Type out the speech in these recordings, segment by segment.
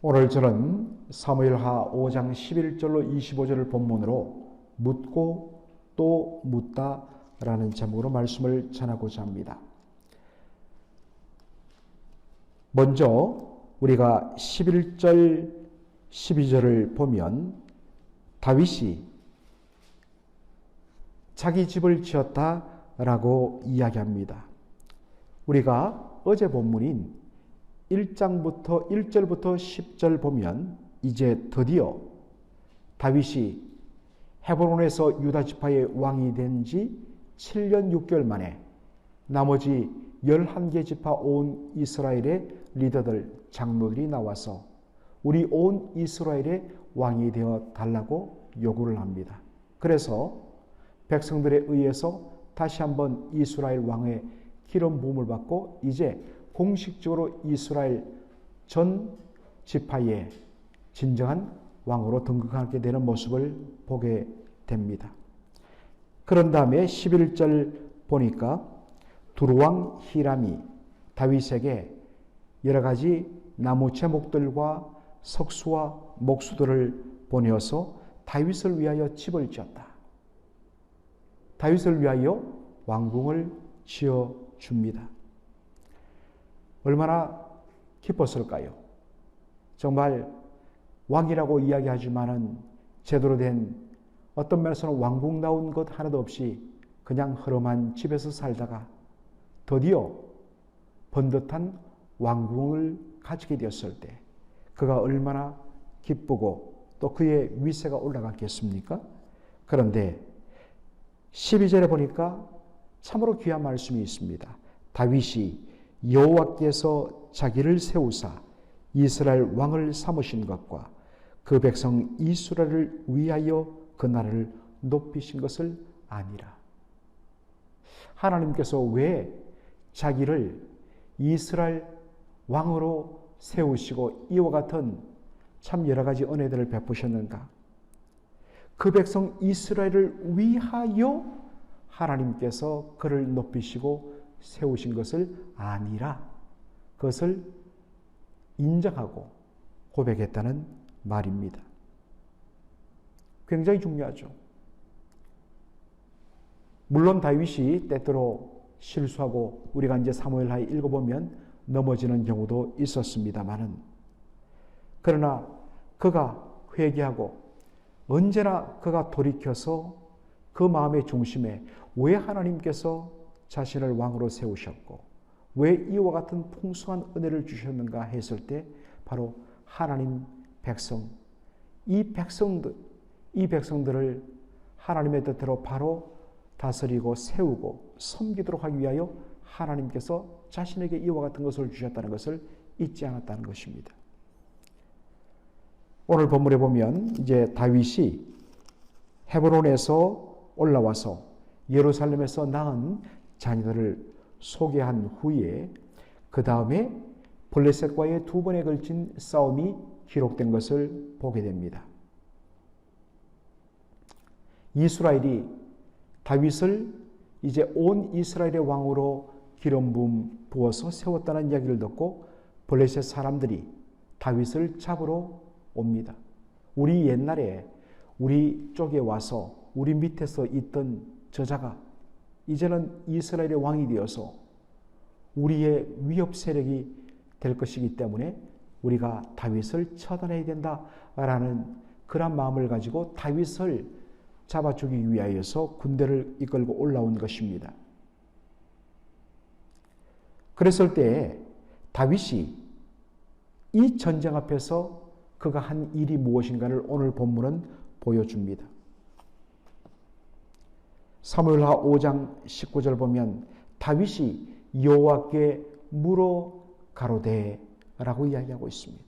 오늘 저는 사무엘하 5장 11절로 25절을 본문으로 묻고 또 묻다라는 제목으로 말씀을 전하고자 합니다. 먼저 우리가 11절, 12절을 보면 다윗이 자기 집을 지었다라고 이야기합니다. 우리가 어제 본문인 1절부터 10절 보면 이제 드디어 다윗이 헤브론에서 유다 지파의 왕이 된 지 7년 6개월 만에 나머지 11개 지파 온 이스라엘의 리더들, 장로들이 나와서 우리 온 이스라엘의 왕이 되어 달라고 요구를 합니다. 그래서 백성들에 의해서 다시 한번 이스라엘 왕의 기름 부음을 받고 이제 공식적으로 이스라엘 전 지파의 진정한 왕으로 등극하게 되는 모습을 보게 됩니다. 그런 다음에 11절 보니까 두루왕 히람이 다윗에게 여러 가지 나무 제목들과 석수와 목수들을 보내어서 다윗을 위하여 집을 지었다. 다윗을 위하여 왕궁을 지어줍니다. 얼마나 기뻤을까요? 정말 왕이라고 이야기하지만은 제대로 된 어떤 면에서는 왕궁다운 것 하나도 없이 그냥 허름한 집에서 살다가 드디어 번듯한 왕궁을 가지게 되었을 때 그가 얼마나 기쁘고 또 그의 위세가 올라갔겠습니까? 그런데 12절에 보니까 참으로 귀한 말씀이 있습니다. 다윗이 여호와께서 자기를 세우사 이스라엘 왕을 삼으신 것과 그 백성 이스라엘을 위하여 그 나라를 높이신 것을 아니라. 하나님께서 왜 자기를 이스라엘 왕으로 세우시고 이와 같은 참 여러 가지 은혜들을 베푸셨는가? 그 백성 이스라엘을 위하여 하나님께서 그를 높이시고 세우신 것을 아니라 그것을 인정하고 고백했다는 말입니다. 굉장히 중요하죠. 물론 다윗이 때때로 실수하고 우리가 이제 사무엘하에 읽어보면 넘어지는 경우도 있었습니다마는 그러나 그가 회개하고 언제나 그가 돌이켜서 그 마음의 중심에 왜 하나님께서 자신을 왕으로 세우셨고 왜 이와 같은 풍성한 은혜를 주셨는가 했을 때 바로 하나님 백성, 이 백성들을 하나님의 뜻대로 바로 다스리고 세우고 섬기도록 하기 위하여 하나님께서 자신에게 이와 같은 것을 주셨다는 것을 잊지 않았다는 것입니다. 오늘 본문에 보면 이제 다윗이 헤브론에서 올라와서 예루살렘에서 낳은 자녀들을 소개한 후에 그 다음에 블레셋과의 두 번에 걸친 싸움이 기록된 것을 보게 됩니다. 이스라엘이 다윗을 이제 온 이스라엘의 왕으로 기름 부어서 세웠다는 이야기를 듣고 블레셋 사람들이 다윗을 잡으러 옵니다. 우리 옛날에 우리 쪽에 와서 우리 밑에서 있던 저자가 이제는 이스라엘의 왕이 되어서 우리의 위협 세력이 될 것이기 때문에 우리가 다윗을 처단해야 된다라는 그런 마음을 가지고 다윗을 잡아 죽이기 위하여서 군대를 이끌고 올라온 것입니다. 그랬을 때 다윗이 이 전쟁 앞에서 그가 한 일이 무엇인가를 오늘 본문은 보여줍니다. 사무엘하 5장 19절 보면 다윗이 여호와께 물어 가로되라고 이야기하고 있습니다.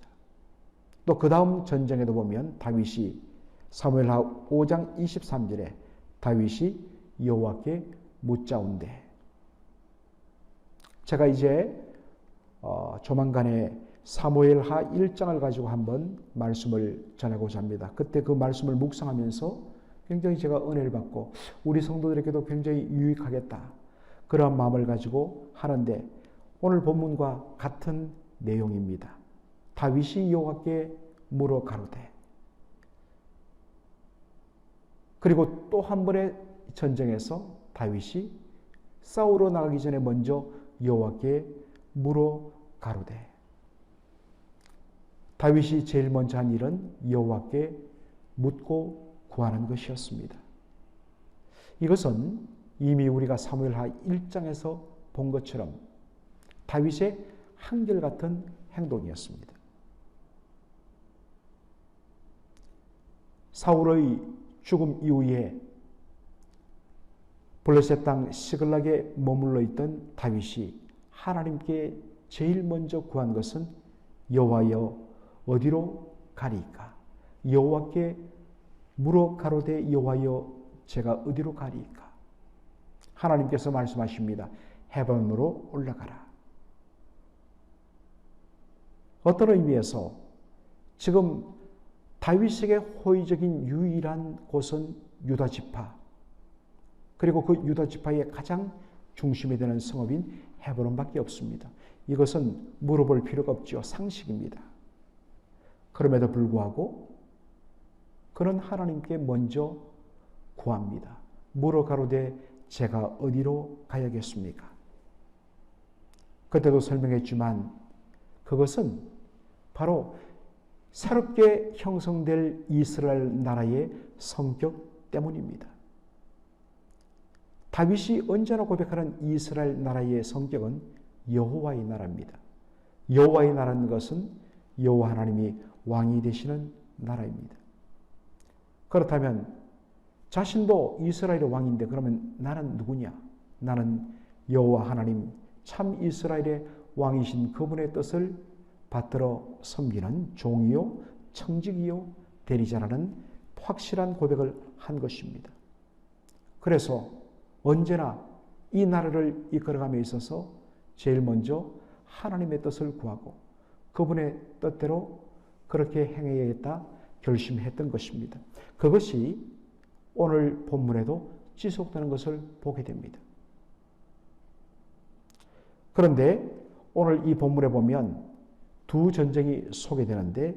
또 그 다음 전쟁에도 보면 다윗이 사무엘하 5장 23절에 다윗이 여호와께 묻자온대. 제가 이제 조만간에 사무엘하 1장을 가지고 한번 말씀을 전하고자 합니다. 그때 그 말씀을 묵상하면서 굉장히 제가 은혜를 받고 우리 성도들에게도 굉장히 유익하겠다. 그러한 마음을 가지고 하는데 오늘 본문과 같은 내용입니다. 다윗이 여호와께 물어 가로되. 그리고 또 한 번의 전쟁에서 다윗이 싸우러 나가기 전에 먼저 여호와께 물어 가로되. 다윗이 제일 먼저 한 일은 여호와께 묻고 구하는 것이었습니다. 이것은 이미 우리가 사무엘하 1장에서 본 것처럼 다윗의 한결같은 행동이었습니다. 사울의 죽음 이후에 블레셋 땅 시글락에 머물러 있던 다윗이 하나님께 제일 먼저 구한 것은 여호와여 어디로 가리이까? 여호와께 물어 가로되 여호와여 제가 어디로 가리이까? 하나님께서 말씀하십니다. 헤본으로 올라가라. 어떤 의미에서 지금 다윗에게 호의적인 유일한 곳은 유다 지파, 그리고 그 유다 지파의 가장 중심이 되는 성읍인 헤브론밖에 없습니다. 이것은 물어볼 필요가 없죠. 상식입니다. 그럼에도 불구하고 그는 하나님께 먼저 구합니다. 물어 가로되 제가 어디로 가야겠습니까? 그때도 설명했지만 그것은 바로 새롭게 형성될 이스라엘 나라의 성격 때문입니다. 다윗이 언제나 고백하는 이스라엘 나라의 성격은 여호와의 나라입니다. 여호와의 나라는 것은 여호와 하나님이 왕이 되시는 나라입니다. 그렇다면 자신도 이스라엘의 왕인데 그러면 나는 누구냐? 나는 여호와 하나님 참 이스라엘의 왕이신 그분의 뜻을 받들어 섬기는 종이요 청직이요 대리자라는 확실한 고백을 한 것입니다. 그래서 언제나 이 나라를 이끌어감에 있어서 제일 먼저 하나님의 뜻을 구하고 그분의 뜻대로 그렇게 행해야겠다 결심했던 것입니다. 그것이 오늘 본문에도 지속되는 것을 보게 됩니다. 그런데 오늘 이 본문에 보면 두 전쟁이 소개되는데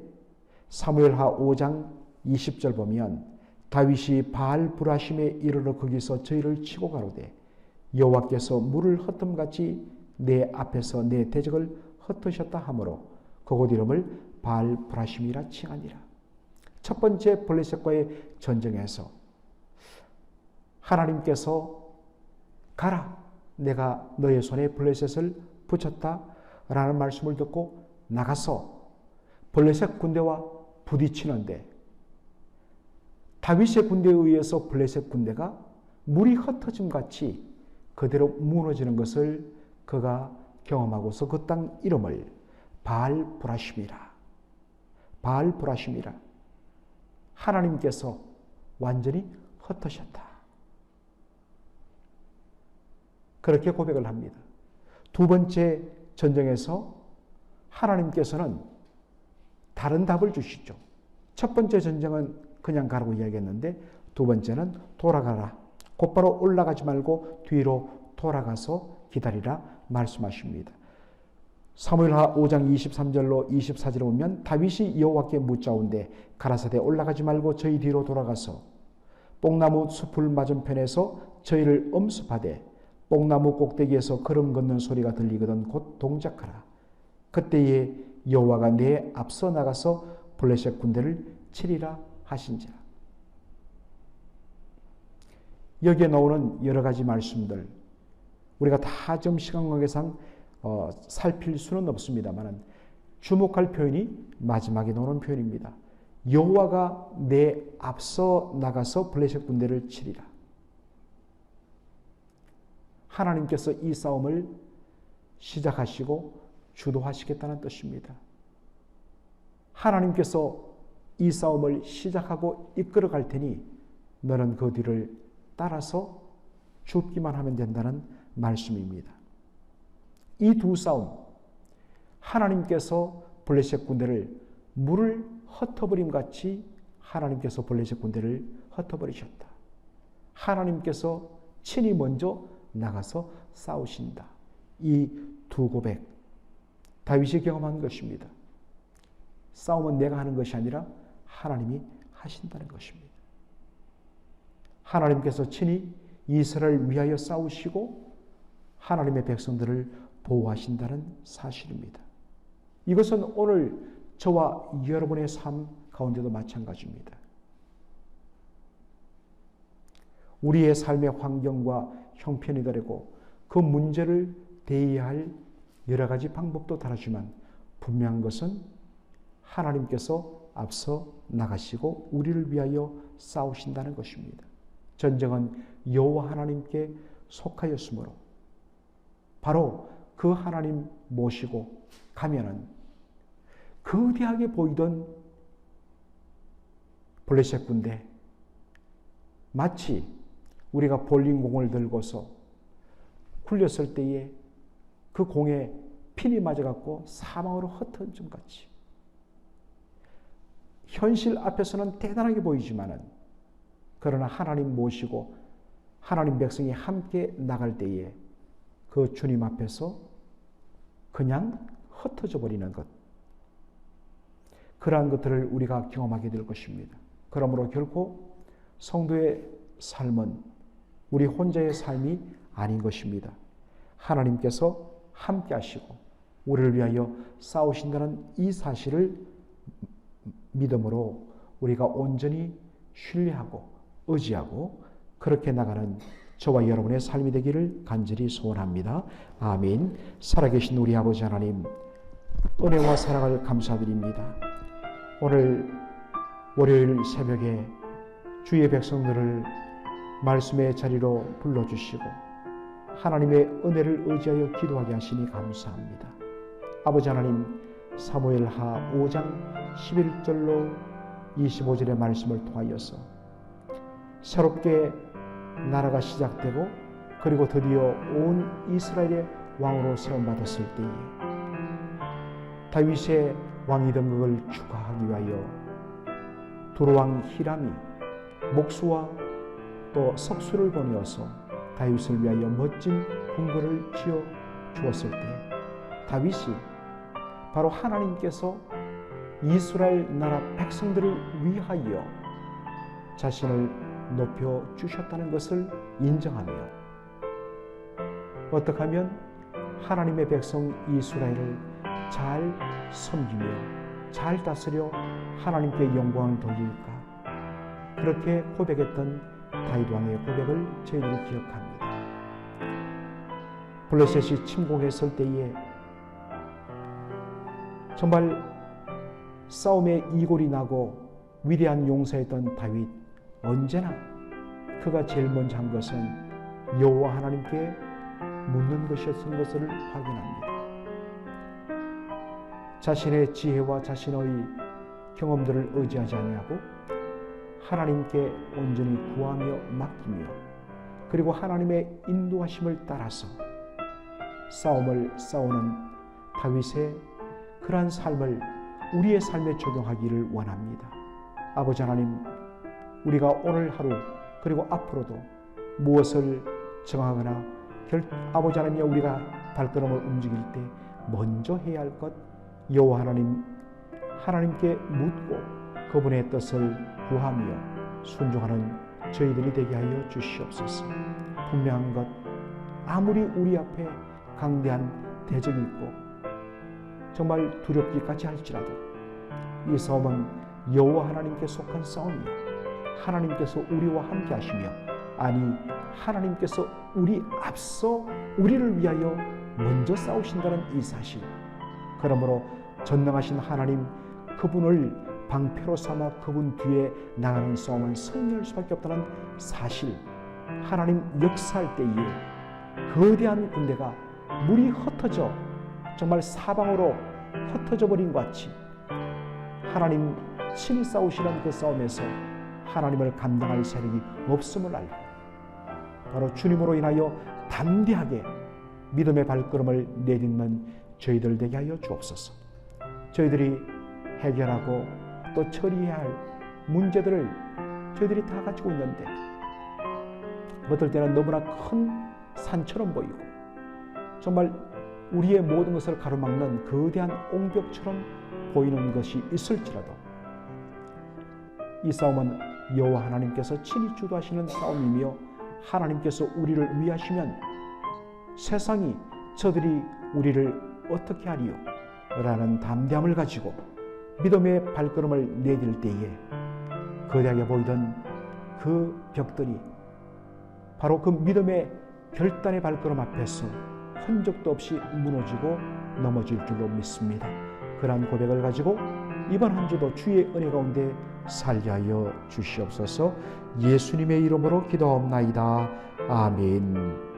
사무엘하 5장 20절 보면 다윗이 바알 브라심에 이르러 거기서 저희를 치고 가로되 여호와께서 물을 흩음같이 내 앞에서 내 대적을 흩으셨다 하므로 그곳 이름을 바알 브라심이라 칭하니라. 첫 번째 블레셋과의 전쟁에서 하나님께서 가라 내가 너의 손에 블레셋을 붙였다 라는 말씀을 듣고 나가서 블레셋 군대와 부딪히는데 다윗의 군대에 의해서 블레셋 군대가 물이 흩어짐 같이 그대로 무너지는 것을 그가 경험하고서 그 땅 이름을 바알 브라심이라. 바알 브라심이라. 하나님께서 완전히 흩으셨다. 그렇게 고백을 합니다. 두 번째 전쟁에서 하나님께서는 다른 답을 주시죠. 첫 번째 전쟁은 그냥 가라고 이야기했는데 두 번째는 돌아가라. 곧바로 올라가지 말고 뒤로 돌아가서 기다리라 말씀하십니다. 사무엘하 5장 23절로 24절에 보면 다윗이 여호와께 묻자온데 가라사대 올라가지 말고 저희 뒤로 돌아가서 뽕나무 숲을 맞은편에서 저희를 엄습하되 뽕나무 꼭대기에서 걸음 걷는 소리가 들리거든 곧 동작하라. 그때에 여호와가 내 앞서 나가서 블레셋 군대를 치리라 하신지라. 여기에 나오는 여러 가지 말씀들 우리가 다 좀 시간 관계상 살필 수는 없습니다만 주목할 표현이 마지막에 나오는 표현입니다. 여호와가 내 앞서 나가서 블레셋 군대를 치리라. 하나님께서 이 싸움을 시작하시고 주도하시겠다는 뜻입니다. 하나님께서 이 싸움을 시작하고 이끌어 갈 테니 너는 그 뒤를 따라서 죽기만 하면 된다는 말씀입니다. 이 두 싸움, 하나님께서 블레셋 군대를 물을 흩어버림 같이 하나님께서 블레셋 군대를 흩어버리셨다. 하나님께서 친히 먼저 나가서 싸우신다. 이 두 고백, 다윗이 경험한 것입니다. 싸움은 내가 하는 것이 아니라 하나님이 하신다는 것입니다. 하나님께서 친히 이스라엘을 위하여 싸우시고 하나님의 백성들을 보호하신다는 사실입니다. 이것은 오늘 저와 여러분의 삶 가운데도 마찬가지입니다. 우리의 삶의 환경과 형편이 다르고 그 문제를 대해할 여러 가지 방법도 다르지만 분명한 것은 하나님께서 앞서 나가시고 우리를 위하여 싸우신다는 것입니다. 전쟁은 여호와 하나님께 속하였으므로 바로 그 하나님 모시고 가면은 거대하게 보이던 블레셋 군대, 마치 우리가 볼링공을 들고서 굴렸을 때에 그 공에 핀이 맞아갖고 사망으로 흩어진 같이, 현실 앞에서는 대단하게 보이지만은 그러나 하나님 모시고 하나님 백성이 함께 나갈 때에 그 주님 앞에서 그냥 흩어져 버리는 것, 그러한 것들을 우리가 경험하게 될 것입니다. 그러므로 결코 성도의 삶은 우리 혼자의 삶이 아닌 것입니다. 하나님께서 함께 하시고 우리를 위하여 싸우신다는 이 사실을 믿음으로 우리가 온전히 신뢰하고 의지하고 그렇게 나가는 저와 여러분의 삶이 되기를 간절히 소원합니다. 아멘. 살아계신 우리 아버지 하나님, 은혜와 사랑을 감사드립니다. 오늘 월요일 새벽에 주의 백성들을 말씀의 자리로 불러주시고 하나님의 은혜를 의지하여 기도하게 하시니 감사합니다. 아버지 하나님, 사무엘하 5장 11절로 25절의 말씀을 통하여서 새롭게 나라가 시작되고 그리고 드디어 온 이스라엘의 왕으로 세움받았을 때에 다윗의 왕이 된 것을 축하하기 위하여 두루왕 히람이 목수와 또 석수를 보내어서 다윗을 위하여 멋진 궁궐을 지어 주었을 때 다윗이 바로 하나님께서 이스라엘 나라 백성들을 위하여 자신을 높여 주셨다는 것을 인정하며 어떻게 하면 하나님의 백성 이스라엘을 잘 섬기며 잘 다스려 하나님께 영광을 돌릴까, 그렇게 고백했던 다윗 왕의 고백을 저희들이 기억합니다. 블레셋이 침공했을 때에 정말 싸움에 이골이 나고 위대한 용사였던 다윗, 언제나 그가 제일 먼저 한 것은 여호와 하나님께 묻는 것이었던 것을 확인합니다. 자신의 지혜와 자신의 경험들을 의지하지 아니하고 하나님께 온전히 구하며 맡기며 그리고 하나님의 인도하심을 따라서 싸움을 싸우는 다윗의 그러한 삶을 우리의 삶에 적용하기를 원합니다. 아버지 하나님, 우리가 오늘 하루 그리고 앞으로도 무엇을 정하거나 아버지 하나님이여 우리가 발걸음을 움직일 때 먼저 해야 할 것, 여호와 하나님께 묻고 그분의 뜻을 구하며 순종하는 저희들이 되게 하여 주시옵소서. 분명한 것, 아무리 우리 앞에 강대한 대적이 있고 정말 두렵기까지 할지라도 이 싸움은 여호와 하나님께 속한 싸움이요 하나님께서 우리와 함께 하시며, 아니 하나님께서 우리 앞서 우리를 위하여 먼저 싸우신다는 이 사실, 그러므로 전능하신 하나님 그분을 방패로 삼아 그분 뒤에 나가는 싸움은 승리할 수밖에 없다는 사실, 하나님 역사할 때에 거대한 군대가 물이 흩어져 정말 사방으로 흩어져 버린 것 같이 하나님 친히 싸우시는 그 싸움에서 하나님을 감당할 세력이 없음을 알고 바로 주님으로 인하여 담대하게 믿음의 발걸음을 내딛는 저희들 되게 하여 주옵소서. 저희들이 해결하고 또 처리해야 할 문제들을 저희들이 다 가지고 있는데 어떨 때는 너무나 큰 산처럼 보이고 정말 우리의 모든 것을 가로막는 거대한 옹벽처럼 보이는 것이 있을지라도 이 싸움은 여호와 하나님께서 친히 주도하시는 싸움이며 하나님께서 우리를 위하시면 세상이 저들이 우리를 어떻게 하리요? 라는 담대함을 가지고 믿음의 발걸음을 내딜 때에 거대하게 보이던 그 벽들이 바로 그 믿음의 결단의 발걸음 앞에서 흔적도 없이 무너지고 넘어질 줄로 믿습니다. 그러한 고백을 가지고 이번 한 주도 주의 은혜 가운데 살게 하여 주시옵소서. 예수님의 이름으로 기도하옵나이다. 아멘.